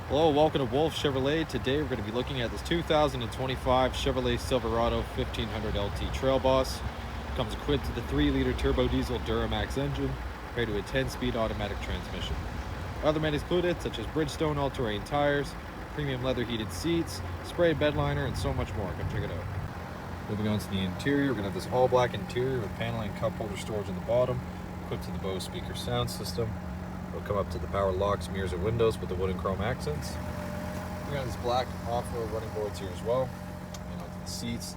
Hello, welcome to Wolfe Chevrolet. Today we're going to be looking at this 2025 Chevrolet Silverado 1500 LT Trail Boss. Comes equipped with a 3-liter turbo diesel Duramax engine paired to a 10-speed automatic transmission. Other amenities included such as Bridgestone all-terrain tires, premium leather heated seats, spray bed liner, and so much more. Come check it out. Moving on to the interior, we're going to have this all-black interior with paneling and cup holder storage in the bottom, equipped to the Bose speaker sound system. It'll come up to the power locks, mirrors, and windows with the wood and chrome accents. We got this black off-road running boards here as well. And onto the seats,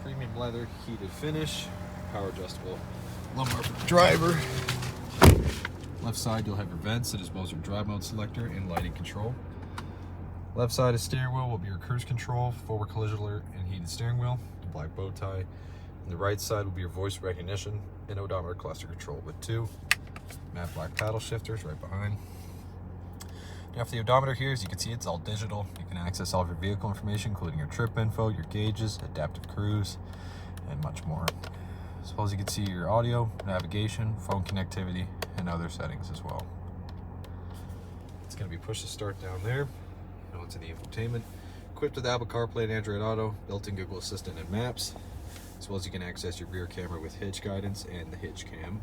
premium leather heated finish, power adjustable lumbar for the driver. Left side you'll have your vents and as well as your drive mode selector and lighting control. Left side of steering wheel will be your cruise control, forward collision alert, and heated steering wheel, the black bow tie. And the right side will be your voice recognition and odometer cluster control with 2 matte black paddle shifters right behind. Now for the odometer here, as you can see, it's all digital. You can access all of your vehicle information, including your trip info, your gauges, adaptive cruise, and much more. As well as you can see your audio, navigation, phone connectivity, and other settings as well. It's going to be push to start down there. Now into the infotainment. Equipped with Apple CarPlay and Android Auto, built-in Google Assistant and Maps, as well as you can access your rear camera with hitch guidance and the hitch cam.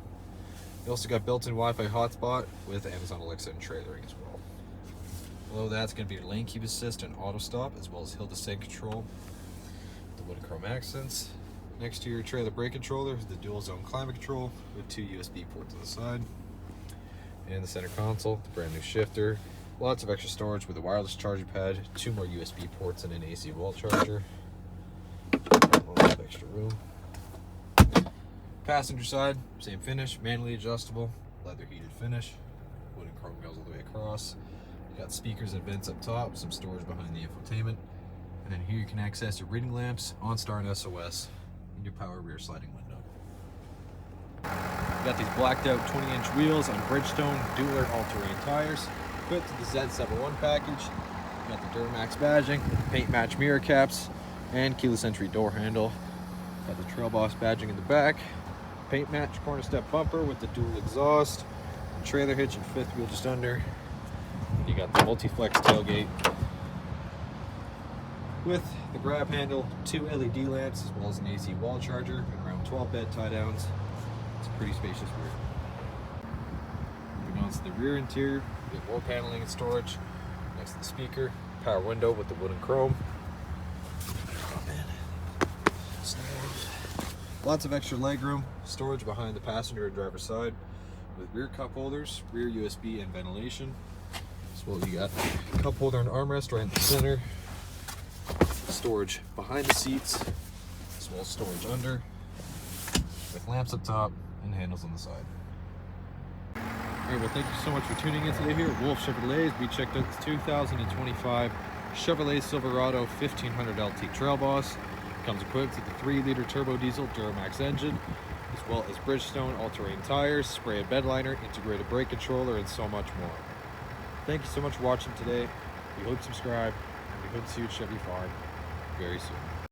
You also got built-in Wi-Fi hotspot with Amazon Alexa and trailering as well. Below that's going to be your lane keep assist and auto stop, as well as hill descent control, the wood and chrome accents. Next to your trailer brake controller is the dual zone climate control with 2 USB ports on the side. And the center console, the brand new shifter, lots of extra storage with a wireless charging pad, 2 more USB ports and an AC wall charger. Lots of extra room. Passenger side, same finish, manually adjustable, leather heated finish, wood and chrome goes all the way across. You got speakers and vents up top, some storage behind the infotainment, and then here you can access your reading lamps, OnStar and SOS, and your power rear sliding window. You got these blacked out 20-inch wheels on Bridgestone dual all-terrain tires, equipped to the Z71 package. You got the Duramax badging, paint match mirror caps, and keyless entry door handle. Got the Trail Boss badging in the back. Paint match corner step bumper with the dual exhaust, and trailer hitch and 5th wheel just under. And you got the multi-flex tailgate with the grab handle, 2 LED lamps, as well as an AC wall charger, and around 12 bed tie downs. It's a pretty spacious rear. Moving on to the rear interior, you get more paneling and storage next to the speaker, power window with the wood and chrome. Lots of extra legroom, storage behind the passenger and driver's side with rear cup holders, rear USB and ventilation. As well, you got a cup holder and armrest right in the center. Storage behind the seats, as well as storage under, with lamps up top and handles on the side. Alright, well, thank you so much for tuning in today here at Wolfe Chevrolet. We checked out this 2025 Chevrolet Silverado 1500 LT Trail Boss. Comes equipped with a 3-liter turbo diesel Duramax engine, as well as Bridgestone all-terrain tires, spray and bed liner, integrated brake controller, and so much more. Thank you so much for watching today. We hope you subscribe, and we hope to see you at Chevy Farm very soon.